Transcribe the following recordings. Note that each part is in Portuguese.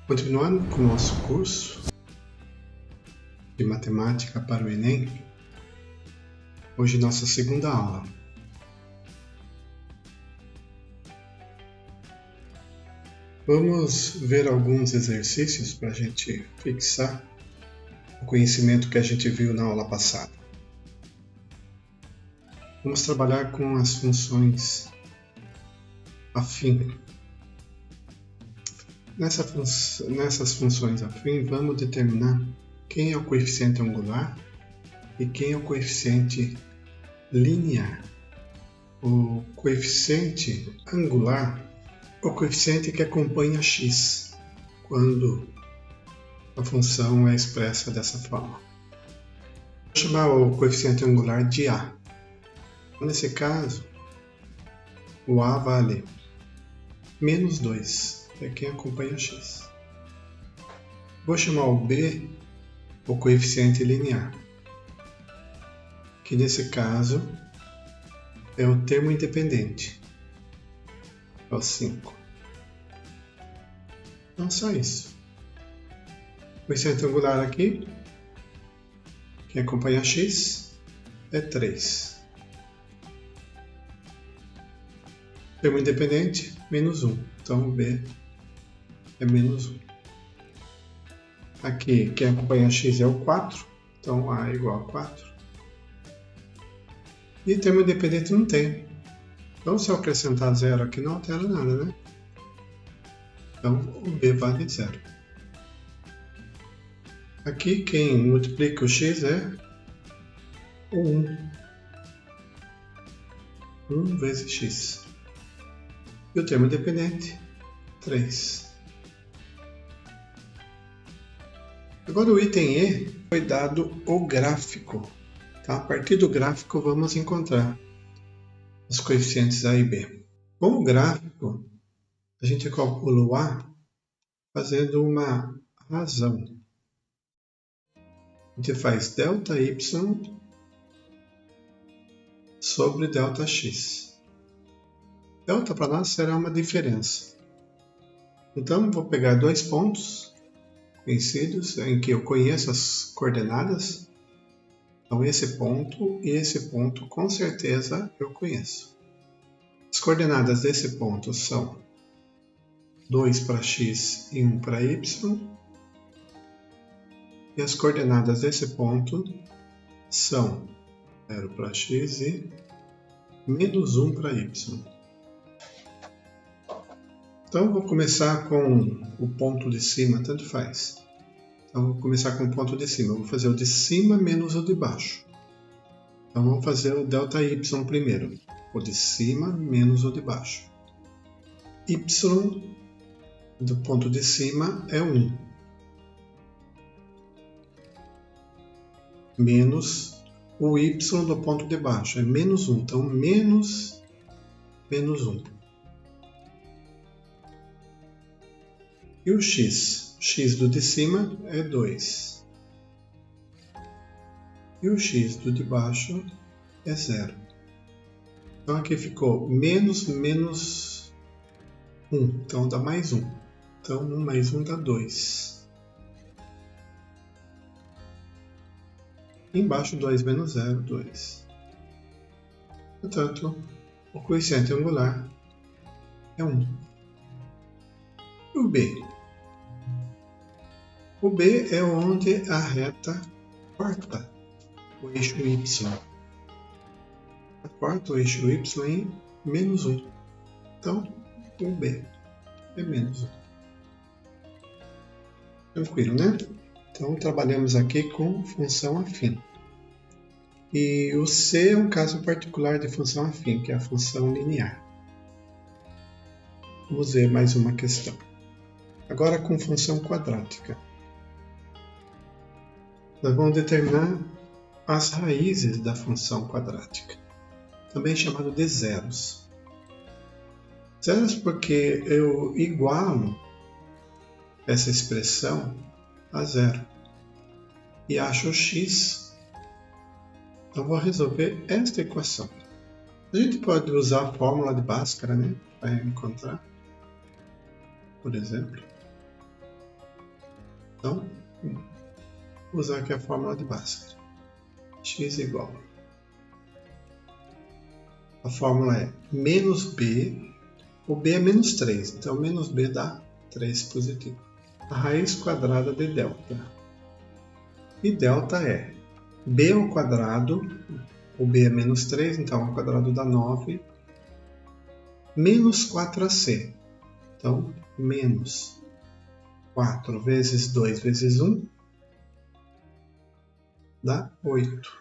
Continuando com o nosso curso de matemática para o Enem, hoje nossa segunda aula. Vamos ver alguns exercícios para a gente fixar o conhecimento que a gente viu na aula passada. Vamos trabalhar com as funções afim. Nessas funções afim, vamos determinar quem é o coeficiente angular e quem é o coeficiente linear. O coeficiente angular é o coeficiente que acompanha x, quando a função é expressa dessa forma. Vou chamar o coeficiente angular de a. Nesse caso, o a vale menos 2. É quem acompanha x. Vou chamar o b o coeficiente linear, que nesse caso é o termo independente, é o 5. Então só isso. O coeficiente angular aqui, quem acompanha x, é 3. Termo independente, menos 1. Então o b é menos 1. Aqui, quem acompanha x é o 4, então a é igual a 4. E termo independente não tem. Então, se eu acrescentar 0 aqui, não altera nada, né? Então, o b vale 0. Aqui, quem multiplica o x é o 1. 1 vezes x. E o termo independente, 3. Agora o item E foi dado o gráfico. Tá? A partir do gráfico vamos encontrar os coeficientes A e B. Com o gráfico, a gente calcula o A fazendo uma razão. A gente faz ΔY sobre ΔX. Delta para nós será uma diferença. Então, vou pegar dois pontos conhecidos em que eu conheço as coordenadas. Então, esse ponto e esse ponto com certeza eu conheço. As coordenadas desse ponto são 2 para x e 1 para y. E as coordenadas desse ponto são 0 para x e menos 1 para y. Então, vou começar com o ponto de cima, tanto faz. Então, vou começar com o ponto de cima. Eu vou fazer o de cima menos o de baixo. Então, vamos fazer o ΔY primeiro. O de cima menos o de baixo. Y do ponto de cima é 1. Menos o Y do ponto de baixo é menos 1. Então, menos 1. E o x? X do de cima é 2. E o x do de baixo é 0. Então aqui ficou menos 1. Então dá mais 1. Então 1 mais 1 dá 2. Embaixo 2 menos 0, 2. Portanto, o coeficiente angular é 1. E o b? O B é onde a reta corta o eixo Y. Corta o eixo Y em menos 1. Então, o B é menos 1. Tranquilo, né? Então, trabalhamos aqui com função afim. E o C é um caso particular de função afim, que é a função linear. Vamos ver mais uma questão. Agora com função quadrática. Nós vamos determinar as raízes da função quadrática, também chamado de zeros. Zeros porque eu igualo essa expressão a zero e acho x. Então vou resolver esta equação. A gente pode usar a fórmula de Bhaskara, né, para encontrar, por exemplo. Então, vou usar aqui a fórmula de Bhaskara. X igual. A fórmula é menos B, o B é menos 3, então menos B dá 3 positivo. A raiz quadrada de delta. E delta é B ao quadrado, o B é menos 3, então ao quadrado dá 9, menos 4AC. Então, menos 4 vezes 2 vezes 1 dá 8.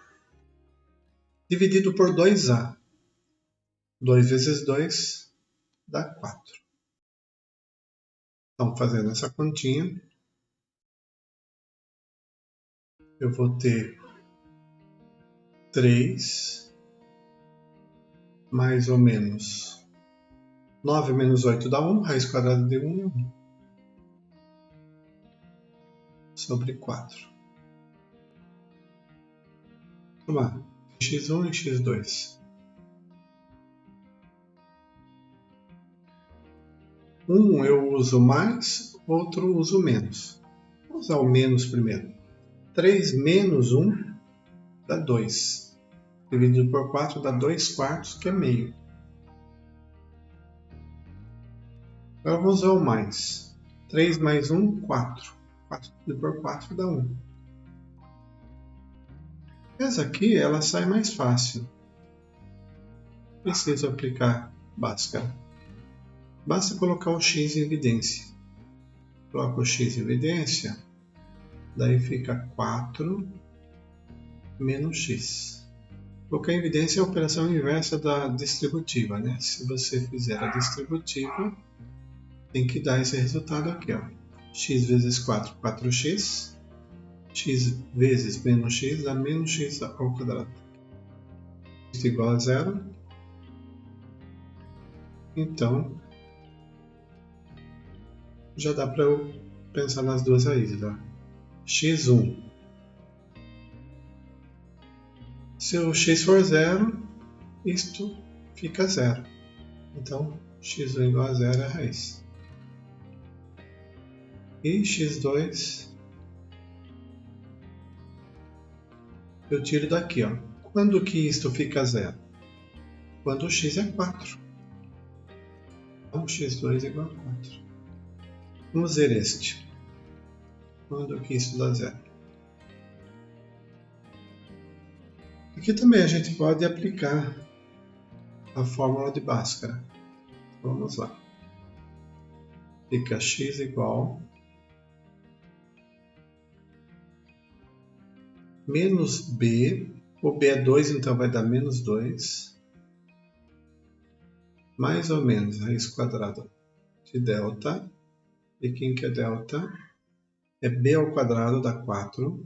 Dividido por 2A. 2 vezes 2 dá 4. Então, fazendo essa continha, eu vou ter 3 mais ou menos 9 menos 8 dá 1, raiz quadrada de 1 é 1. Sobre 4. Vamos lá. x1 e x2. Um eu uso mais, outro uso menos. Vou usar o menos primeiro. 3 menos 1 dá 2. Dividido por 4 dá 2 quartos, que é meio. Agora vou usar o mais. 3 mais 1, 4. 4 dividido por 4 dá 1. Essa aqui ela sai mais fácil. Preciso aplicar Bhaskara. Basta colocar o x em evidência. Coloco o x em evidência, daí fica 4 menos x. Colocar em evidência é a operação inversa da distributiva, né? Se você fizer a distributiva, tem que dar esse resultado aqui, ó. X vezes 4, 4x. X vezes menos x dá menos x ao quadrado. Isso é igual a 0. Então, já dá para eu pensar nas duas raízes. Ó. x1. Se o x for 0, isto fica 0. Então, x1 igual a 0 é a raiz. E x2 eu tiro daqui. Ó. Quando que isto fica 0? Quando o x é 4. Então, x2 igual a 4. Vamos ver este. Quando que isso dá 0? Aqui também a gente pode aplicar a fórmula de Bhaskara. Vamos lá. Fica x igual menos b. O b é 2, então vai dar menos 2. Mais ou menos raiz quadrada de delta. E quem que é delta? É b ao quadrado dá 4.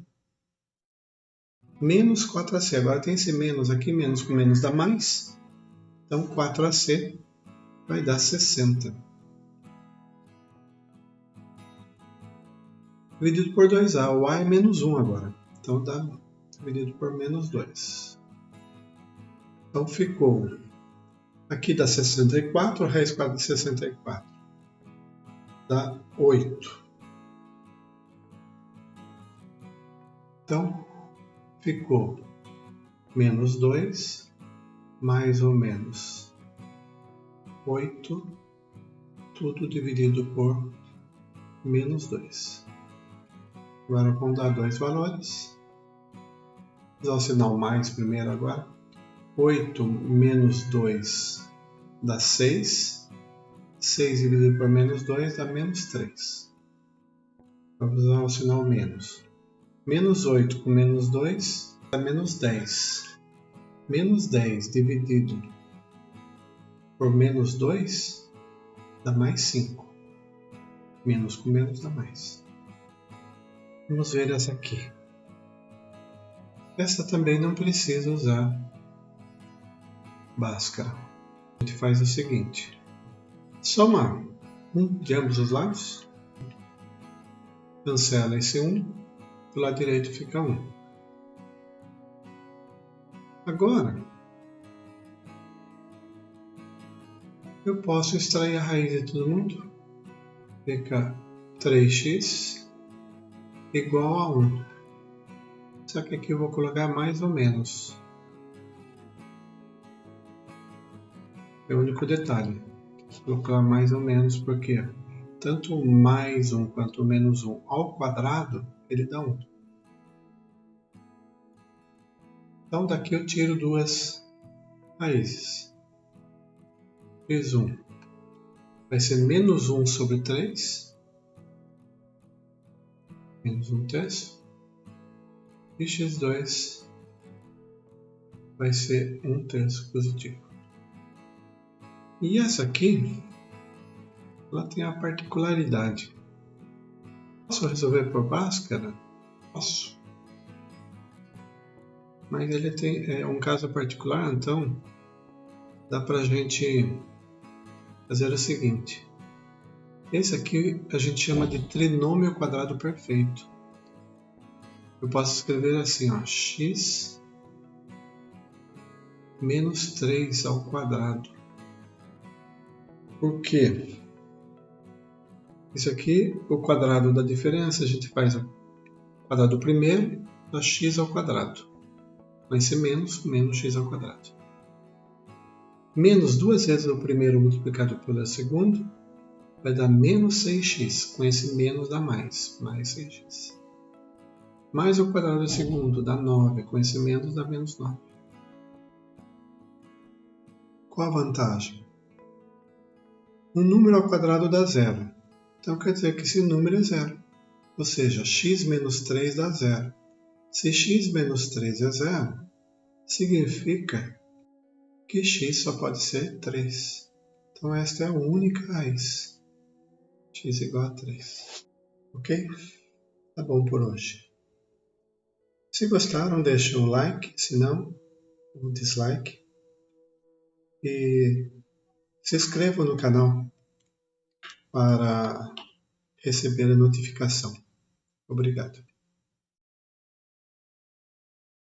Menos 4ac. Agora tem esse menos aqui. Menos com menos dá mais. Então 4ac vai dar 60. Dividido por 2a. O a é menos 1 agora. Então dá dividido por menos 2. Então ficou... Aqui dá 64. Raiz quadrada de 64 dá 8. Então, ficou menos 2, mais ou menos 8, tudo dividido por menos 2. Agora vamos dar dois valores. Vou usar o sinal mais primeiro agora. 8 menos 2 dá 6. 6 dividido por menos 2 dá menos 3. Vamos usar o sinal menos. Menos 8 com menos 2 dá menos 10. Menos 10 dividido por menos 2 dá mais 5. Menos com menos dá mais. Vamos ver essa aqui. Essa também não precisa usar Bhaskara. A gente faz o seguinte. Soma 1 de ambos os lados. Cancela esse 1. Do lado direito fica 1. Agora, eu posso extrair a raiz de todo mundo. Fica 3x igual a 1. Só que aqui eu vou colocar mais ou menos. É o único detalhe. Vou colocar mais ou menos porque tanto mais 1 quanto menos 1 ao quadrado, ele dá 1. Então daqui eu tiro duas raízes. Fiz 1. Vai ser menos 1 sobre 3. Menos 1 terço. E x2 vai ser 1 terço positivo. E essa aqui, ela tem a particularidade. Posso resolver por Bhaskara? Posso. Mas ele tem um caso particular, então dá para a gente fazer o seguinte. Esse aqui a gente chama de trinômio quadrado perfeito. Eu posso escrever assim, ó, x menos 3 ao quadrado. Por quê? Isso aqui, o quadrado da diferença, a gente faz o quadrado primeiro, dá x ao quadrado. Vai ser menos x ao quadrado. Menos duas vezes o primeiro multiplicado pelo segundo vai dar menos 6x. Com esse menos dá mais 6x. Mais o quadrado do segundo dá 9. Com esse menos dá menos 9. Qual a vantagem? Um número ao quadrado dá zero. Então quer dizer que esse número é zero. Ou seja, x menos 3 dá zero. Se x menos 3 é zero, significa que x só pode ser 3. Então esta é a única raiz. X igual a 3. Ok? Tá bom por hoje. Se gostaram, deixem um like, se não, um dislike. E se inscrevam no canal para receber a notificação. Obrigado.